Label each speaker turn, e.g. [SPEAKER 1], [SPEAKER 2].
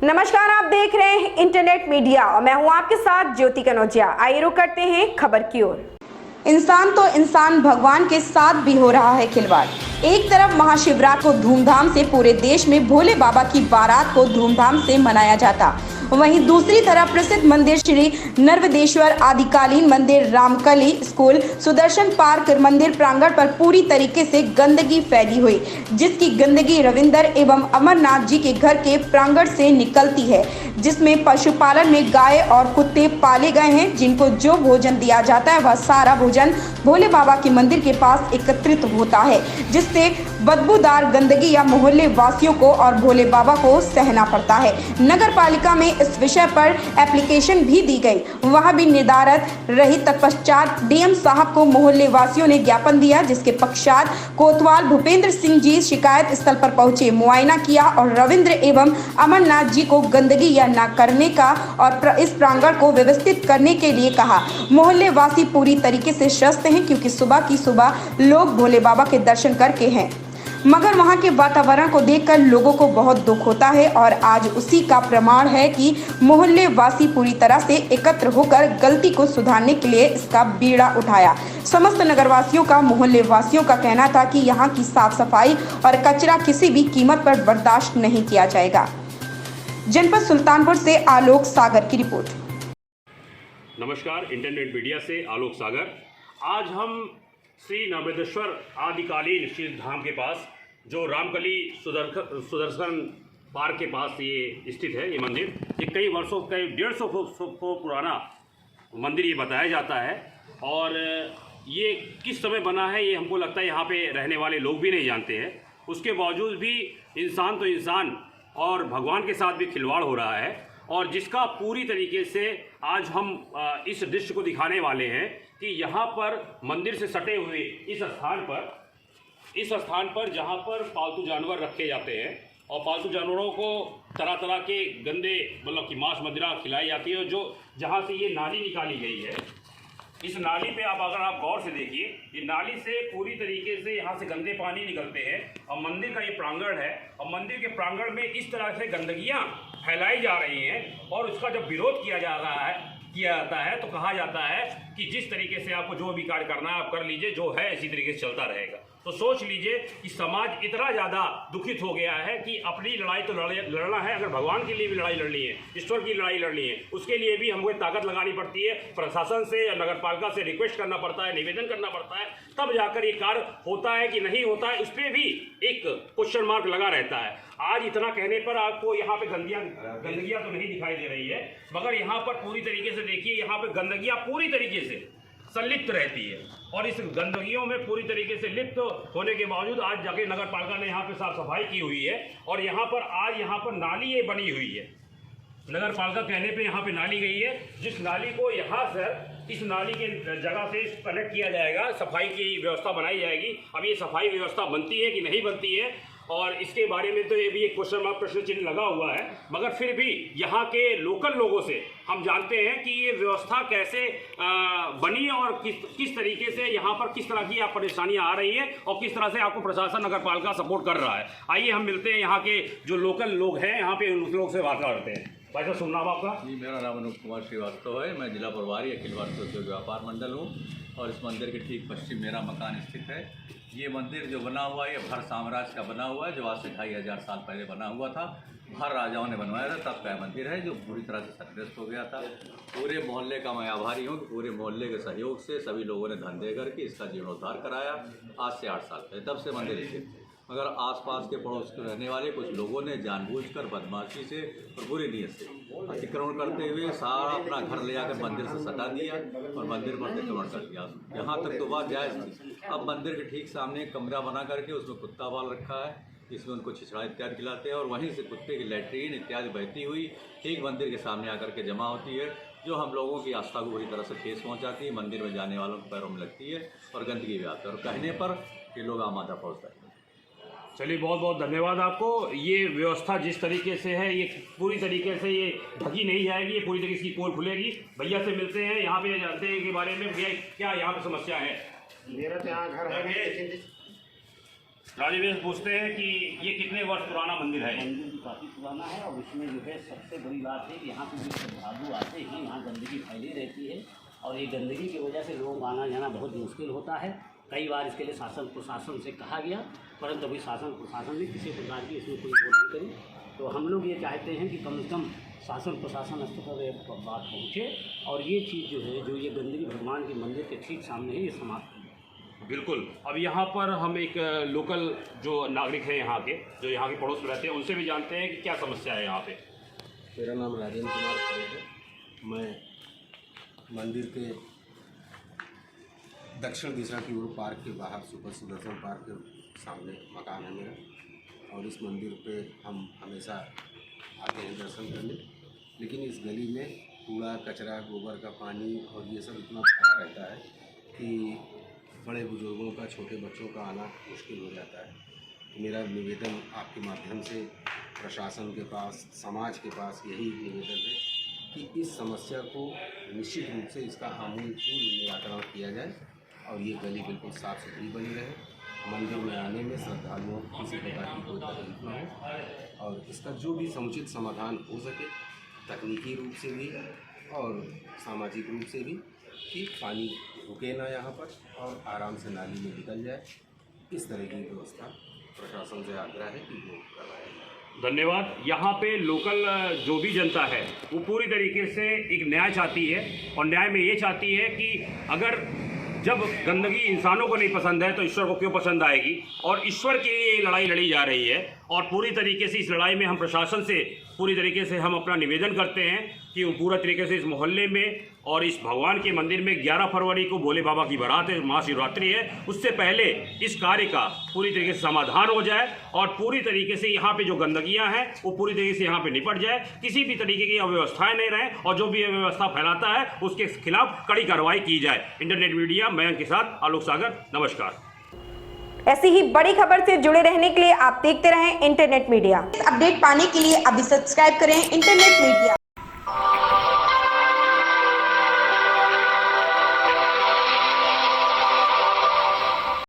[SPEAKER 1] नमस्कार, आप देख रहे हैं इंटरनेट मीडिया और मैं हूं आपके साथ ज्योति कनौजिया। आइए रुक करते हैं खबर की ओर। इंसान तो इंसान, भगवान के साथ भी हो रहा है खिलवाड़। एक तरफ महाशिवरात्रि को धूमधाम से पूरे देश में भोले बाबा की बारात को धूमधाम से मनाया जाता, वहीं दूसरी तरफ प्रसिद्ध मंदिर श्री नर्वदेश्वर आदिकालीन मंदिर, रामकली स्कूल, सुदर्शन पार्क मंदिर प्रांगण पर पूरी तरीके से गंदगी फैली हुई, जिसकी गंदगी रविंदर एवं अमरनाथ जी के घर के प्रांगण से निकलती है, जिसमें पशुपालन में गाय और कुत्ते पाले गए हैं, जिनको जो भोजन दिया जाता है वह सारा भोजन भोले बाबा के मंदिर के पास एकत्रित होता है, जिससे बदबूदार गंदगी या मोहल्ले वासियों को और भोले बाबा को सहना पड़ता है। नगर पालिका में इस विषय पर एप्लीकेशन भी दी गई, वहां भी निदारत रही। तत्पश्चात डीएम साहब को मोहल्ले वासियों ने ज्ञापन दिया, जिसके पश्चात कोतवाल भूपेंद्र सिंह जी शिकायत स्थल पर पहुंचे, मुआयना किया और रविंद्र एवं अमरनाथ जी को गंदगी या न करने का और इस प्रांगण को व्यवस्थित करने के लिए कहा। मोहल्ले वासी पूरी तरीके से त्रस्त हैं, क्योंकि सुबह की सुबह लोग भोले बाबा के दर्शन करके हैं, मगर वहां के वातावरण को देखकर लोगों को बहुत दुख होता है और आज उसी का प्रमाण है कि मोहल्ले वासी पूरी तरह से एकत्र होकर गलती को सुधारने के लिए इसका बीड़ा उठाया। समस्त नगरवासियों का, मोहल्ले वासियों का कहना था कि यहाँ की साफ सफाई और कचरा किसी भी कीमत पर बर्दाश्त नहीं किया जाएगा। जनपद सुल्तानपुर से आलोक सागर की रिपोर्ट।
[SPEAKER 2] नमस्कार, इंटरनेट मीडिया से आलोक सागर। आज हम श्री नर्वदेश्वर आदिकालीन शिव धाम के पास, जो रामकली सुदर्शन पार्क के पास ये स्थित है, ये मंदिर, ये कई वर्षों, कई 150 को पुराना मंदिर ये बताया जाता है। और ये किस समय बना है ये हमको लगता है यहाँ पे रहने वाले लोग भी नहीं जानते हैं। उसके बावजूद भी इंसान तो इंसान और भगवान के साथ भी खिलवाड़ हो रहा है, और जिसका पूरी तरीके से आज हम इस दृश्य को दिखाने वाले हैं कि यहाँ पर मंदिर से सटे हुए इस स्थान पर जहाँ पर पालतू जानवर रखे जाते हैं और पालतू जानवरों को तरह तरह के गंदे मतलब कि मांस मदिरा खिलाई जाती है, जो जहाँ से ये नाली निकाली गई है, इस नाली पे अगर आप गौर से देखिए, ये नाली से पूरी तरीके से यहाँ से गंदे पानी निकलते हैं और मंदिर का ये प्रांगण है, और मंदिर के प्रांगण में इस तरह से गंदगियाँ फैलाई जा रही हैं। और उसका जब विरोध किया जाता है तो कहा जाता है कि जिस तरीके से आपको जो भी कार्य करना है आप कर लीजिए, जो है इसी तरीके से चलता रहेगा। तो सोच लीजिए कि समाज इतना ज़्यादा दुखित हो गया है कि अपनी लड़ाई तो लड़ना है, अगर भगवान के लिए भी लड़ाई लड़नी है, ईश्वर की लड़ाई लड़नी है, उसके लिए भी हमको ताकत लगानी पड़ती है। प्रशासन से या नगर पालिका से रिक्वेस्ट करना पड़ता है, निवेदन करना पड़ता है, तब जाकर ये कार्य होता है कि नहीं होता है, उस पर भी एक क्वेश्चन मार्क लगा रहता है। आज इतना कहने पर आपको यहाँ पे गंदगियाँ तो नहीं दिखाई दे रही है, मगर यहाँ पर पूरी तरीके से देखिए, यहाँ पे गंदगियाँ पूरी तरीके से संलिप्त रहती है। और इस गंदगियों में पूरी तरीके से लिप्त होने के बावजूद आज जाके नगर पालिका ने यहाँ पे साफ सफाई की हुई है, और यहाँ पर नाली ये बनी हुई है। नगर पालिका कहने पे यहाँ पे नाली गई है, जिस नाली को यहाँ से इस नाली के जगह से कनेक्ट किया जाएगा, सफाई की व्यवस्था बनाई जाएगी। अब ये सफाई व्यवस्था बनती है कि नहीं बनती है, और इसके बारे में तो ये भी एक क्वेश्चन मार्क, प्रश्न चिन्ह लगा हुआ है। मगर फिर भी यहाँ के लोकल लोगों से हम जानते हैं कि ये व्यवस्था कैसे बनी और किस तरीके से यहाँ पर किस तरह की आप परेशानियाँ आ रही है और किस तरह से आपको प्रशासन नगर पालिका सपोर्ट कर रहा है। आइए हम मिलते हैं यहाँ के जो लोकल लोग हैं, यहाँ पे उन लोग से बात करते हैं। भाई साहब, शुभ नाम आपका?
[SPEAKER 3] जी, मेरा नाम अनूप कुमार श्रीवास्तव है। मैं जिला प्रभारी अखिल भारतीय उद्योग व्यापार मंडल हूँ, और इस मंदिर के ठीक पश्चिम मेरा मकान स्थित है। ये मंदिर जो बना हुआ है, ये भर साम्राज्य का बना हुआ है, जो आज से 2500 साल पहले बना हुआ था। भर राजाओं ने बनवाया था, तब का मंदिर है, जो पूरी तरह से क्षतिग्रस्त हो गया था। पूरे मोहल्ले का मैं आभारी हूँ कि पूरे मोहल्ले के सहयोग से सभी लोगों ने धन दे करके इसका जीर्णोद्धार कराया आज से 8 साल पहले, तब से मंदिर स्थित। मगर आसपास के पड़ोस के रहने वाले कुछ लोगों ने जानबूझकर बदमाशी से और बुरी नीयत से अतिक्रमण करते हुए सारा अपना घर ले जाकर मंदिर से सटा दिया और मंदिर पर अतिक्रमण कर दिया। यहाँ तक तो बात जायज़ थी। अब मंदिर के ठीक सामने एक कमरा बना करके उसमें कुत्ता पाल रखा है, इसमें उनको छिछड़ा इत्यादि खिलाते हैं, और वहीं से कुत्ते की लैट्रीन इत्यादि बहती हुई ठीक मंदिर के सामने आकर के जमा होती है, जो हम लोगों की आस्था को बुरी तरह से ठेस पहुँचाती है। मंदिर में जाने वालों के पैरों में लगती है और गंदगी भी आती है, और कहने पर ये लोग आमादा पहुँचते हैं।
[SPEAKER 2] चलिए, बहुत बहुत धन्यवाद आपको। ये व्यवस्था जिस तरीके से है, ये पूरी तरीके से ये ढकी नहीं जाएगी, ये पूरी तरीके से पोल खुलेगी। भैया से मिलते हैं, यहाँ पे जानते हैं के बारे में। भैया, क्या यहाँ पे समस्या है?
[SPEAKER 4] मेरा तो यहाँ घर है,
[SPEAKER 2] राजीव जी पूछते हैं कि ये कितने वर्ष पुराना मंदिर है?
[SPEAKER 4] मंदिर भी काफ़ी पुराना है और इसमें जो है सबसे बड़ी बात है कि यहाँ पे जो श्रद्धालु आते हैं यहाँ गंदगी फैली रहती है और ये गंदगी की वजह से लोगों का आना जाना बहुत मुश्किल होता है। कई बार इसके लिए शासन प्रशासन से कहा गया, परंतु अभी शासन प्रशासन ने किसी प्रकार की इसमें कोई वो नहीं करी। तो हम लोग ये चाहते हैं कि कम से कम शासन प्रशासन स्तर पर एक बात पहुँचे और ये चीज़ जो है, जो ये गंदगी भगवान के मंदिर के ठीक सामने है, ये समाप्त हो।
[SPEAKER 2] बिल्कुल। अब यहाँ पर हम एक लोकल जो नागरिक हैं यहाँ के, जो यहाँ के पड़ोस में रहते हैं, उनसे भी जानते हैं कि क्या समस्या है यहाँ पे।
[SPEAKER 5] मेरा नाम राजेंद्र कुमार खरे है। मैं मंदिर के दक्षिण दिशा की ओर पार्क के बाहर सुपर सुदर्शन पार्क के सामने मकान है मेरा और इस मंदिर पे हम हमेशा आते हैं दर्शन करने। लेकिन इस गली में कूड़ा कचरा, गोबर का पानी और ये सब इतना भरा रहता है कि बड़े बुजुर्गों का, छोटे बच्चों का आना मुश्किल हो जाता है। तो मेरा निवेदन आपके माध्यम से प्रशासन के पास, समाज के पास यही निवेदन है कि इस समस्या को निश्चित रूप से इसका आमूलचूल निराकरण किया जाए और ये गली बिल्कुल साफ़ सुथरी बनी रहे। मंदिर में आने में श्रद्धालुओं को किसी प्रकार की कोई तकलीफ न हो और इसका जो भी समुचित समाधान हो सके, तकनीकी रूप से भी और सामाजिक रूप से भी, कि पानी रुके ना यहाँ पर और आराम से नाली में निकल जाए, इस तरह की व्यवस्था प्रशासन से आग्रह है कि वो करवाया जाए।
[SPEAKER 2] धन्यवाद। यहाँ पे लोकल जो भी जनता है वो पूरी तरीके से एक न्याय चाहती है और न्याय में ये चाहती है कि अगर जब गंदगी इंसानों को नहीं पसंद है तो ईश्वर को क्यों पसंद आएगी, और ईश्वर के लिए ये लड़ाई लड़ी जा रही है। और पूरी तरीके से इस लड़ाई में हम प्रशासन से पूरी तरीके से हम अपना निवेदन करते हैं कि वो पूरा तरीके से इस मोहल्ले में और इस भगवान के मंदिर में 11 फरवरी को भोले बाबा की बारात है, महाशिवरात्रि है, उससे पहले इस कार्य का पूरी तरीके से समाधान हो जाए और पूरी तरीके से यहाँ पे जो गंदगियाँ हैं वो पूरी तरीके से यहाँ पे निपट जाए, किसी भी तरीके की अव्यवस्थाएं नहीं रहें और जो भी अव्यवस्था फैलाता है उसके खिलाफ कड़ी कार्रवाई की जाए। इंटरनेट मीडिया मयंक के साथ आलोक सागर, नमस्कार।
[SPEAKER 1] ऐसी ही बड़ी खबर से जुड़े रहने के लिए आप देखते रहें इंटरनेट मीडिया। अपडेट पाने के लिए अभी सब्सक्राइब करें इंटरनेट मीडिया।